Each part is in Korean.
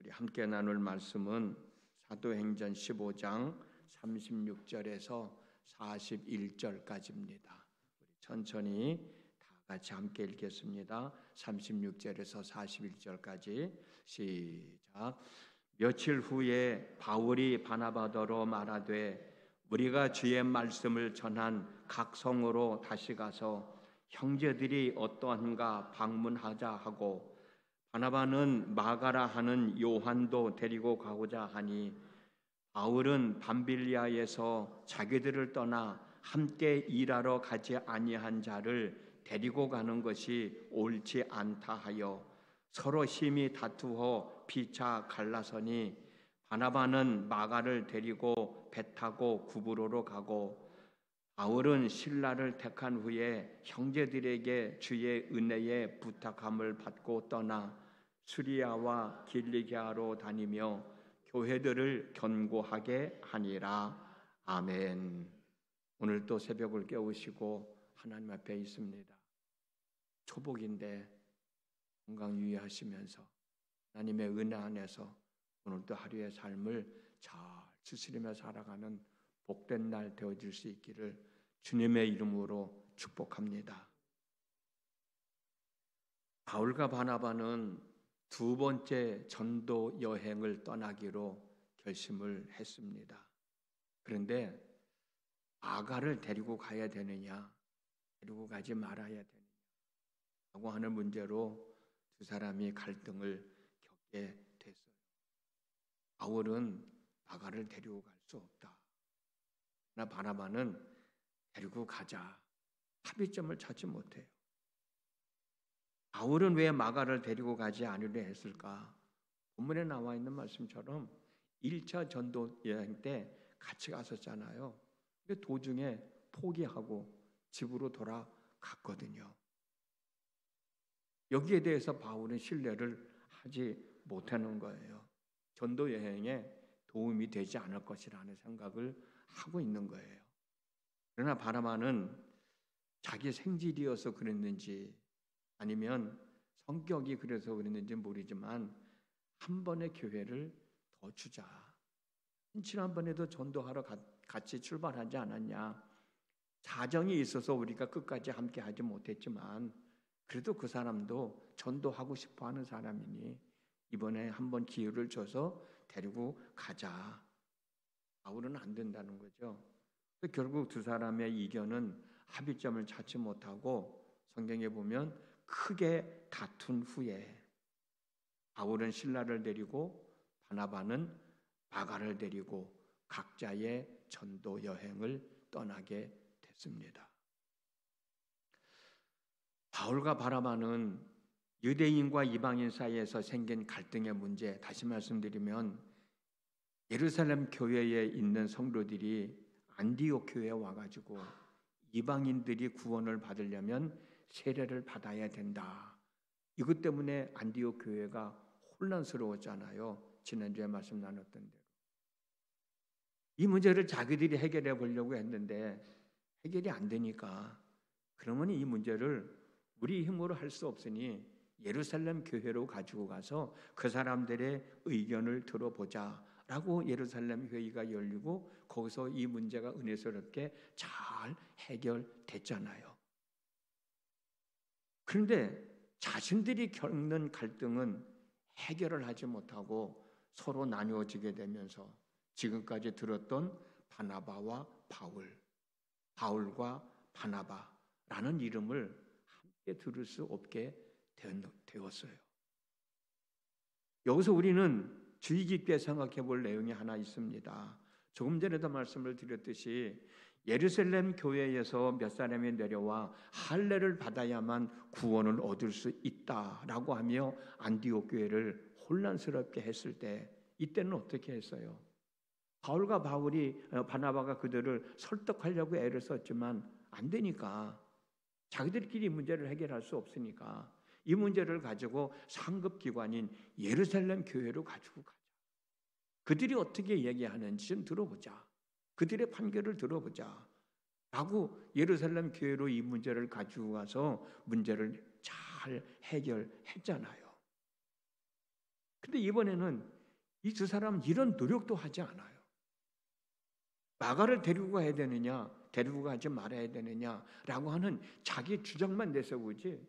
우리 함께 나눌 말씀은 사도행전 15장 36절에서 41절까지입니다. 우리 천천히 다 같이 함께 읽겠습니다. 36절에서 41절까지 시작. 며칠 후에 바울이 바나바더로 말하되 우리가 주의 말씀을 전한 각 성으로 다시 가서 형제들이 어떠한가 방문하자 하고 바나바는 마가라 하는 요한도 데리고 가고자 하니 바울은 밤빌리아에서 자기들을 떠나 함께 일하러 가지 아니한 자를 데리고 가는 것이 옳지 않다 하여 서로 심히 다투어 피차 갈라서니 바나바는 마가를 데리고 배 타고 구브로로 가고 바울은 실라를 택한 후에 형제들에게 주의 은혜에 부탁함을 받고 떠나 수리아와 길리기아로 다니며 교회들을 견고하게 하니라. 아멘. 오늘 또 새벽을 깨우시고 하나님 앞에 있습니다. 초복인데 건강 유의하시면서 하나님의 은혜 안에서 오늘도 하루의 삶을 잘 추스리며 살아가는 복된 날 되어질 수 있기를 주님의 이름으로 축복합니다. 바울과 바나바는 두 번째 전도 여행을 떠나기로 결심을 했습니다. 그런데 마가를 데리고 가야 되느냐, 데리고 가지 말아야 되느냐 라고 하는 문제로 두 사람이 갈등을 겪게 됐어요. 바울은 마가를 데리고 갈 수 없다. 그러나 바나바는 데리고 가자. 합의점을 찾지 못해요. 바울은 왜 마가를 데리고 가지 않으려 했을까? 본문에 나와 있는 말씀처럼 1차 전도 여행 때 같이 갔었잖아요. 근데 도중에 포기하고 집으로 돌아갔거든요. 여기에 대해서 바울은 신뢰를 하지 못하는 거예요. 전도 여행에 도움이 되지 않을 것이라는 생각을 하고 있는 거예요. 그러나 바나바는 자기 생질이어서 그랬는지 아니면 성격이 그래서 그랬는지 모르지만 한 번의 기회를 더 주자. 지난번에도 전도하러 같이 출발하지 않았냐. 사정이 있어서 우리가 끝까지 함께 하지 못했지만 그래도 그 사람도 전도하고 싶어하는 사람이니 이번에 한번 기회를 줘서 데리고 가자. 바울은 안 된다는 거죠. 결국 두 사람의 이견은 합의점을 찾지 못하고 성경에 보면 크게 다툰 후에 바울은 실라를 데리고 바나바는 마가를 데리고 각자의 전도 여행을 떠나게 됐습니다. 바울과 바나바는 유대인과 이방인 사이에서 생긴 갈등의 문제, 다시 말씀드리면 예루살렘 교회에 있는 성도들이 안디옥 교회에 와가지고 이방인들이 구원을 받으려면 세례를 받아야 된다. 이것 때문에 안디옥 교회가 혼란스러웠잖아요. 지난주에 말씀 나눴던 대로. 이 문제를 자기들이 해결해 보려고 했는데 해결이 안 되니까 그러면 이 문제를 우리 힘으로 할 수 없으니 예루살렘 교회로 가지고 가서 그 사람들의 의견을 들어보자 라고 예루살렘 회의가 열리고 거기서 이 문제가 은혜스럽게 잘 해결됐잖아요. 그런데 자신들이 겪는 갈등은 해결을 하지 못하고 서로 나누어지게 되면서 지금까지 들었던 바나바와 바울, 바울과 바나바라는 이름을 함께 들을 수 없게 되었어요. 여기서 우리는 주의 깊게 생각해 볼 내용이 하나 있습니다. 조금 전에도 말씀을 드렸듯이 예루살렘 교회에서 몇 사람이 내려와 할례를 받아야만 구원을 얻을 수 있다라고 하며 안디옥 교회를 혼란스럽게 했을 때 이때는 어떻게 했어요? 바울과 바나바가 그들을 설득하려고 애를 썼지만 안 되니까 자기들끼리 문제를 해결할 수 없으니까 이 문제를 가지고 상급기관인 예루살렘 교회로 가지고 가자. 그들이 어떻게 얘기하는지 좀 들어보자. 그들의 판결을 들어보자 라고 예루살렘 교회로 이 문제를 가지고 가서 문제를 잘 해결했잖아요. 근데 이번에는 이 두 사람은 이런 노력도 하지 않아요. 마가를 데리고 가야 되느냐, 데리고 가지 말아야 되느냐라고 하는 자기 주장만 내세우지,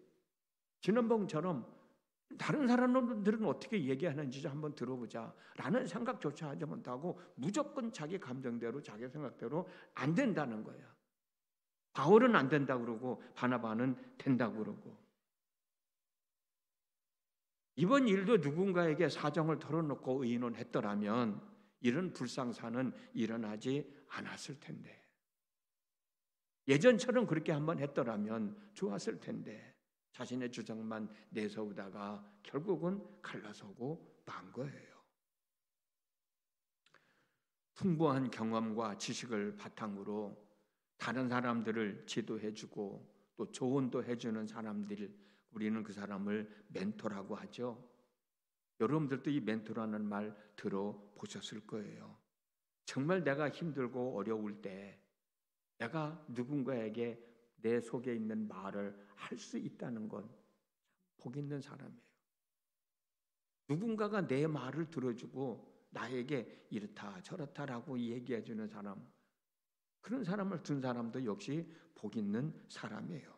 지난번처럼 다른 사람들은 어떻게 얘기하는지 한번 들어보자 라는 생각조차 하지 못하고 무조건 자기 감정대로, 자기 생각대로 안 된다는 거야. 바울은 안 된다고 그러고 바나바는 된다고 그러고. 이번 일도 누군가에게 사정을 털어놓고 의논했더라면 이런 불상사는 일어나지 않았을 텐데, 예전처럼 그렇게 한번 했더라면 좋았을 텐데 자신의 주장만 내세우다가 결국은 갈라서고 만 거예요. 풍부한 경험과 지식을 바탕으로 다른 사람들을 지도해주고 또 조언도 해주는 사람들, 우리는 그 사람을 멘토라고 하죠. 여러분들도 이 멘토라는 말 들어보셨을 거예요. 정말 내가 힘들고 어려울 때 내가 누군가에게 내 속에 있는 말을 할 수 있다는 건 복 있는 사람이에요. 누군가가 내 말을 들어주고 나에게 이렇다 저렇다라고 얘기해 주는 사람, 그런 사람을 둔 사람도 역시 복 있는 사람이에요.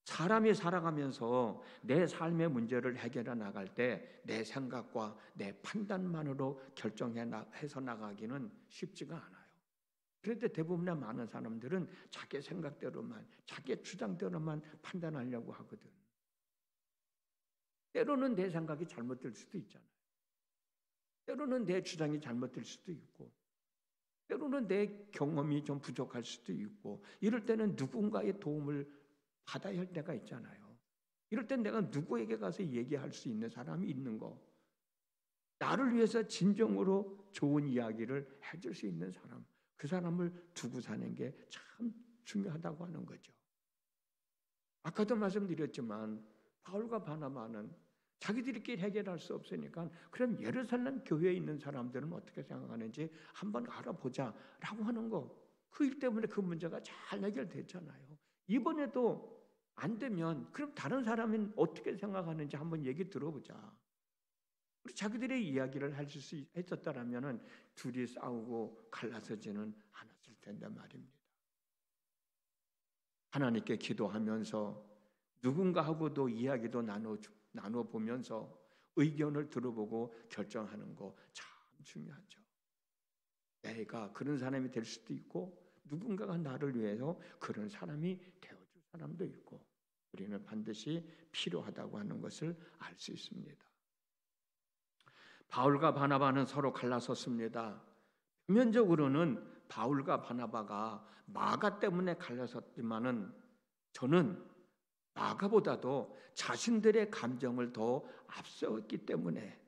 사람이 살아가면서 내 삶의 문제를 해결해 나갈 때 내 생각과 내 판단만으로 결정해서 나가기는 쉽지가 않아요. 그런데 대부분의 많은 사람들은 자기 생각대로만, 자기 주장대로만 판단하려고 하거든. 때로는 내 생각이 잘못될 수도 있잖아요. 때로는 내 주장이 잘못될 수도 있고, 때로는 내 경험이 좀 부족할 수도 있고, 이럴 때는 누군가의 도움을 받아야 할 때가 있잖아요. 이럴 땐 내가 누구에게 가서 얘기할 수 있는 사람이 있는 거, 나를 위해서 진정으로 좋은 이야기를 해줄 수 있는 사람, 그 사람을 두고 사는 게 참 중요하다고 하는 거죠. 아까도 말씀드렸지만 바울과 바나바는 자기들끼리 해결할 수 없으니까 그럼 예루살렘 교회에 있는 사람들은 어떻게 생각하는지 한번 알아보자라고 하는 거, 그 일 때문에 그 문제가 잘 해결됐잖아요. 이번에도 안 되면 그럼 다른 사람은 어떻게 생각하는지 한번 얘기 들어보자. 우리 자기들의 이야기를 할 수 있었다라면 둘이 싸우고 갈라서지는 않았을 텐데 말입니다. 하나님께 기도하면서 누군가하고도 이야기도 나눠보면서 의견을 들어보고 결정하는 거 참 중요하죠. 내가 그런 사람이 될 수도 있고 누군가가 나를 위해서 그런 사람이 되어줄 사람도 있고, 우리는 반드시 필요하다고 하는 것을 알 수 있습니다. 바울과 바나바는 서로 갈라섰습니다. 표면적으로는 바울과 바나바가 마가 때문에 갈라섰지만은 저는 마가보다도 자신들의 감정을 더 앞세웠기 때문에,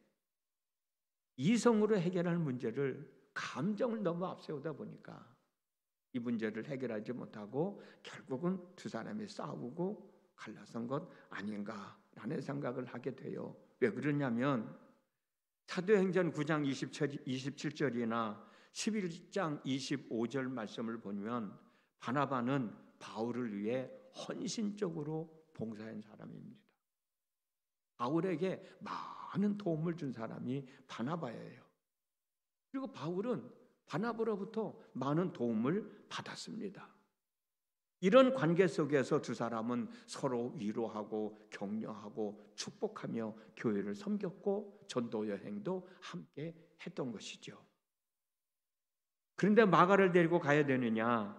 이성으로 해결할 문제를 감정을 너무 앞세우다 보니까 이 문제를 해결하지 못하고 결국은 두 사람이 싸우고 갈라선 것 아닌가라는 생각을 하게 돼요. 왜 그러냐면 사도행전 9장 27절이나 11장 25절 말씀을 보면 바나바는 바울을 위해 헌신적으로 봉사한 사람입니다. 바울에게 많은 도움을 준 사람이 바나바예요. 그리고 바울은 바나바로부터 많은 도움을 받았습니다. 이런 관계 속에서 두 사람은 서로 위로하고 격려하고 축복하며 교회를 섬겼고 전도 여행도 함께 했던 것이죠. 그런데 마가를 데리고 가야 되느냐,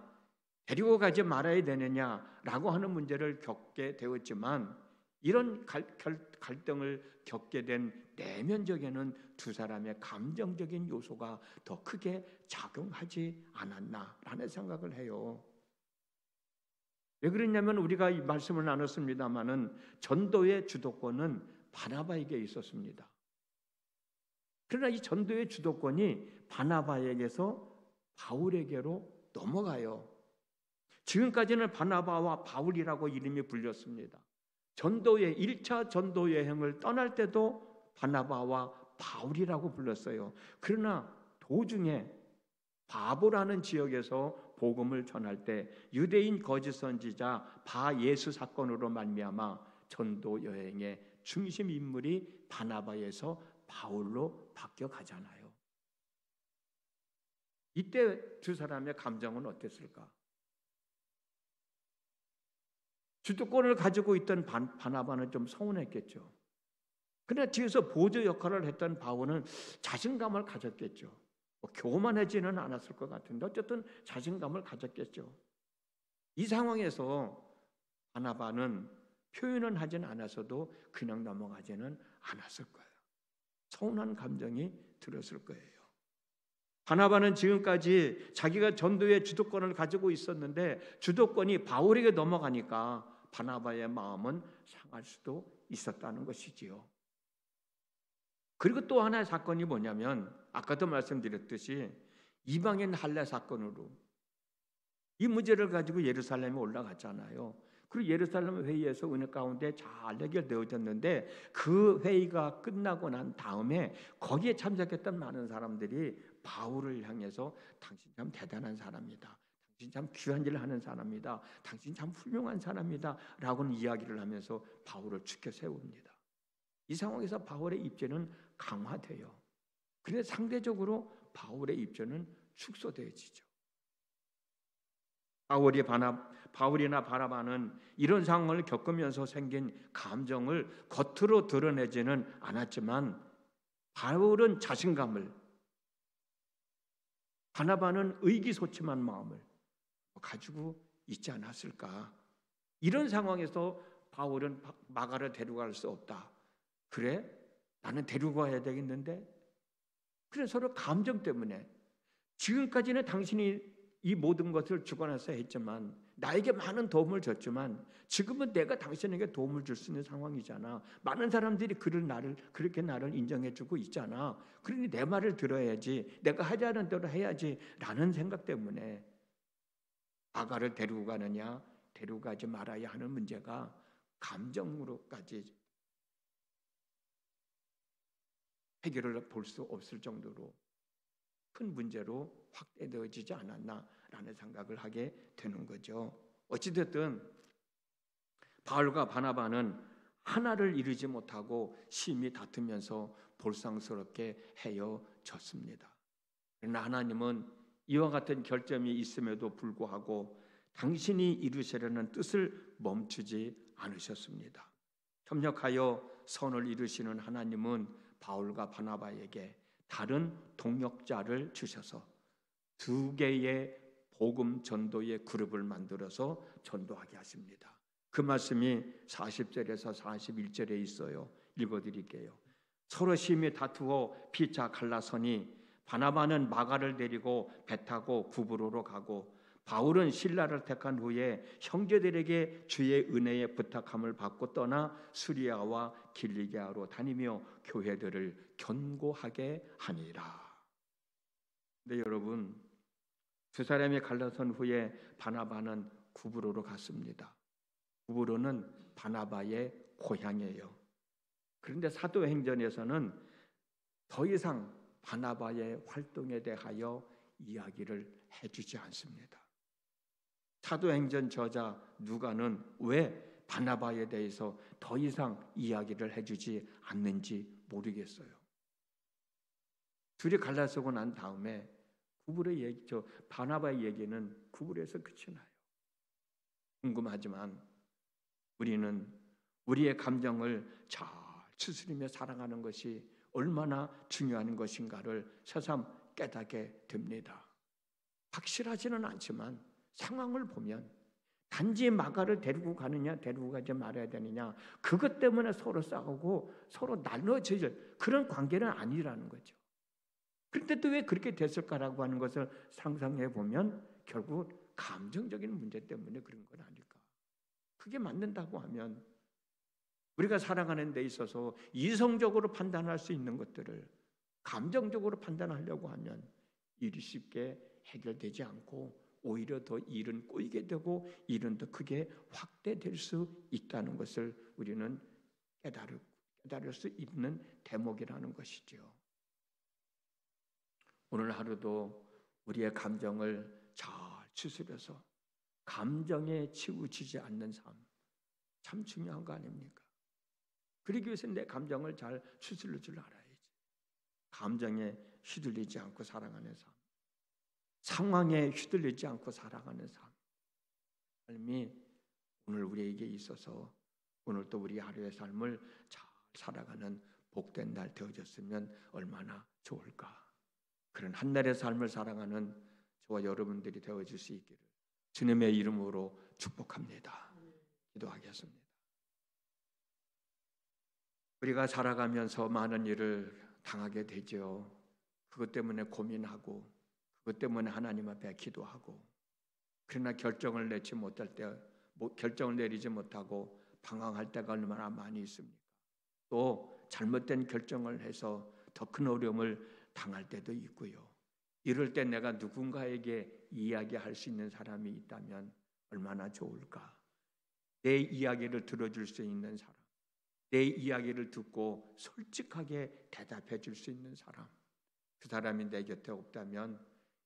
데리고 가지 말아야 되느냐라고 하는 문제를 겪게 되었지만, 이런 갈등을 겪게 된 내면적에는 두 사람의 감정적인 요소가 더 크게 작용하지 않았나라는 생각을 해요. 왜 그랬냐면 우리가 이 말씀을 나눴습니다마는 전도의 주도권은 바나바에게 있었습니다. 그러나 이 전도의 주도권이 바나바에게서 바울에게로 넘어가요. 지금까지는 바나바와 바울이라고 이름이 불렸습니다. 전도의 1차 전도 여행을 떠날 때도 바나바와 바울이라고 불렀어요. 그러나 도중에 바보라는 지역에서 복음을 전할 때 유대인 거짓 선지자 바 예수 사건으로 말미암아 전도 여행에 중심 인물이 바나바에서 바울로 바뀌어 가잖아요. 이때 두 사람의 감정은 어땠을까? 주도권을 가지고 있던 바나바는 좀 서운했겠죠. 그러나 뒤에서 보조 역할을 했던 바울은 자신감을 가졌겠죠. 교만하지는 않았을 것 같은데 어쨌든 자신감을 가졌겠죠. 이 상황에서 바나바는 표현은 하진 않았어도 그냥 넘어가지는 않았을 거예요. 서운한 감정이 들었을 거예요. 바나바는 지금까지 자기가 전도의 주도권을 가지고 있었는데 주도권이 바울에게 넘어가니까 바나바의 마음은 상할 수도 있었다는 것이지요. 그리고 또 하나의 사건이 뭐냐면 아까도 말씀드렸듯이 이방인 할례 사건으로 이 문제를 가지고 예루살렘에 올라갔잖아요. 그리고 예루살렘 회의에서 은혜 가운데 잘 해결되어졌는데 그 회의가 끝나고 난 다음에 거기에 참석했던 많은 사람들이 바울을 향해서 당신 참 대단한 사람이다. 당신 참 귀한 일을 하는 사람이다. 당신 참 훌륭한 사람이다. 라고는 이야기를 하면서 바울을 추켜 세웁니다. 이 상황에서 바울의 입지는 강화돼요. 그런데 상대적으로 바울의 입지는 축소되어지죠. 바울이나 바나바는 이런 상황을 겪으면서 생긴 감정을 겉으로 드러내지는 않았지만 바울은 자신감을, 바나바는 의기소침한 마음을 가지고 있지 않았을까. 이런 상황에서 바울은 마가를 데려갈 수 없다. 그래? 나는 데려가야 되겠는데? 그래 서로 감정 때문에 지금까지는 당신이 이 모든 것을 주관해서 했지만 나에게 많은 도움을 줬지만 지금은 내가 당신에게 도움을 줄 수 있는 상황이잖아. 많은 사람들이 그렇게 나를 인정해주고 있잖아. 그러니 내 말을 들어야지. 내가 하자는 대로 해야지 라는 생각 때문에 아가를 데리고 가느냐 데리고 가지 말아야 하는 문제가 감정으로까지 해결을 볼 수 없을 정도로 큰 문제로 확대되어지지 않았나라는 생각을 하게 되는 거죠. 어찌됐든 바울과 바나바는 하나를 이루지 못하고 심히 다투면서 볼상스럽게 헤어졌습니다. 그러나 하나님은 이와 같은 결점이 있음에도 불구하고 당신이 이루시려는 뜻을 멈추지 않으셨습니다. 협력하여 선을 이루시는 하나님은 바울과 바나바에게 다른 동역자를 주셔서 두 개의 복음 전도의 그룹을 만들어서 전도하게 하십니다. 그 말씀이 40절에서 41절에 있어요. 읽어드릴게요. 서로 심히 다투어 피차 갈라서니 바나바는 마가를 데리고 배 타고 구브로로 가고 바울은 실라를 택한 후에 형제들에게 주의 은혜에 부탁함을 받고 떠나 수리아와 길리기아로 다니며 교회들을 견고하게 하니라. 근데 여러분, 두 사람이 갈라선 후에 바나바는 구브로로 갔습니다. 구브로는 바나바의 고향이에요. 그런데 사도행전에서는 더 이상 바나바의 활동에 대하여 이야기를 해주지 않습니다. 사도행전 저자 누가는 왜 바나바에 대해서 더 이상 이야기를 해주지 않는지 모르겠어요. 둘이 갈라서고 난 다음에 바나바의 얘기는 구브로에서 끝이 나요. 궁금하지만 우리는 우리의 감정을 잘 추스리며 살아가는 것이 얼마나 중요한 것인가를 새삼 깨닫게 됩니다. 확실하지는 않지만 상황을 보면 단지 마가를 데리고 가느냐 데리고 가지 말아야 되느냐 그것 때문에 서로 싸우고 서로 나눠질 그런 관계는 아니라는 거죠. 그런데 또 왜 그렇게 됐을까라고 하는 것을 상상해 보면 결국 감정적인 문제 때문에 그런 건 아닐까. 그게 맞는다고 하면 우리가 살아가는 데 있어서 이성적으로 판단할 수 있는 것들을 감정적으로 판단하려고 하면 일이 쉽게 해결되지 않고 오히려 더 일은 꼬이게 되고 일은 더 크게 확대될 수 있다는 것을 우리는 깨달을 수 있는 대목이라는 것이죠. 오늘 하루도 우리의 감정을 잘 추스려서 감정에 치우치지 않는 삶 참 중요한 거 아닙니까? 그러기 위해서 내 감정을 잘 추스릴 줄 알아야지. 감정에 휘둘리지 않고 살아가는 삶, 상황에 휘둘리지 않고 살아가는 삶이 오늘 우리에게 있어서 오늘 또 우리 하루의 삶을 잘 살아가는 복된 날 되어졌으면 얼마나 좋을까. 그런 한날의 삶을 살아가는 저와 여러분들이 되어줄 수 있기를 주님의 이름으로 축복합니다. 기도하겠습니다. 우리가 살아가면서 많은 일을 당하게 되죠. 그것 때문에 고민하고 그것 때문에 하나님 앞에 기도하고, 그러나 결정을 내리지 못하고 방황할 때가 얼마나 많이 있습니까? 또 잘못된 결정을 해서 더 큰 어려움을 당할 때도 있고요. 이럴 때 내가 누군가에게 이야기할 수 있는 사람이 있다면 얼마나 좋을까? 내 이야기를 들어줄 수 있는 사람, 내 이야기를 듣고 솔직하게 대답해 줄 수 있는 사람, 그 사람이 내 곁에 없다면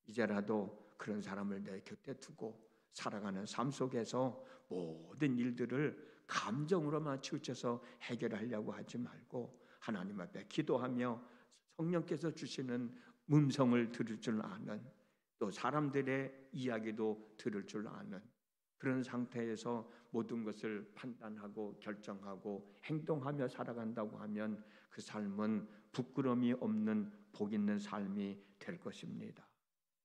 이제라도 그런 사람을 내 곁에 두고 살아가는 삶 속에서 모든 일들을 감정으로만 치우쳐서 해결하려고 하지 말고 하나님 앞에 기도하며 성령께서 주시는 음성을 들을 줄 아는, 또 사람들의 이야기도 들을 줄 아는 그런 상태에서 모든 것을 판단하고 결정하고 행동하며 살아간다고 하면 그 삶은 부끄러움이 없는 복 있는 삶이 될 것입니다.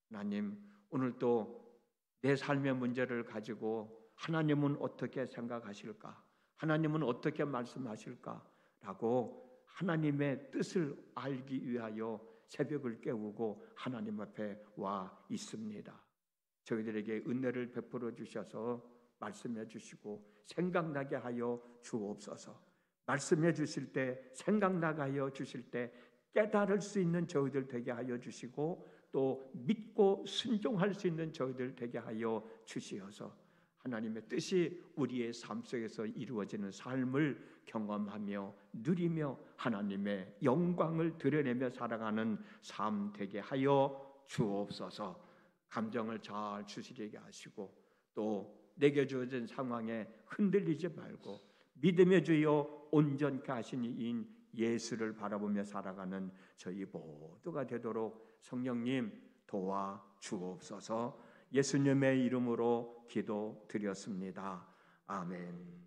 하나님, 오늘도 내 삶의 문제를 가지고 하나님은 어떻게 생각하실까? 하나님은 어떻게 말씀하실까? 라고 하나님의 뜻을 알기 위하여 새벽을 깨우고 하나님 앞에 와 있습니다. 저희들에게 은혜를 베풀어 주셔서 말씀해 주시고 생각나게 하여 주옵소서. 말씀해 주실 때, 생각나게 하여 주실 때 깨달을 수 있는 저희들 되게 하여 주시고, 또 믿고 순종할 수 있는 저희들 되게 하여 주시어서 하나님의 뜻이 우리의 삶 속에서 이루어지는 삶을 경험하며 누리며 하나님의 영광을 드러내며 살아가는 삶 되게 하여 주옵소서. 감정을 잘 추스리게 하시고, 또 내게 주어진 상황에 흔들리지 말고 믿음의 주여 온전케 하신 이인 예수를 바라보며 살아가는 저희 모두가 되도록 성령님 도와 주옵소서. 예수님의 이름으로 기도드렸습니다. 아멘.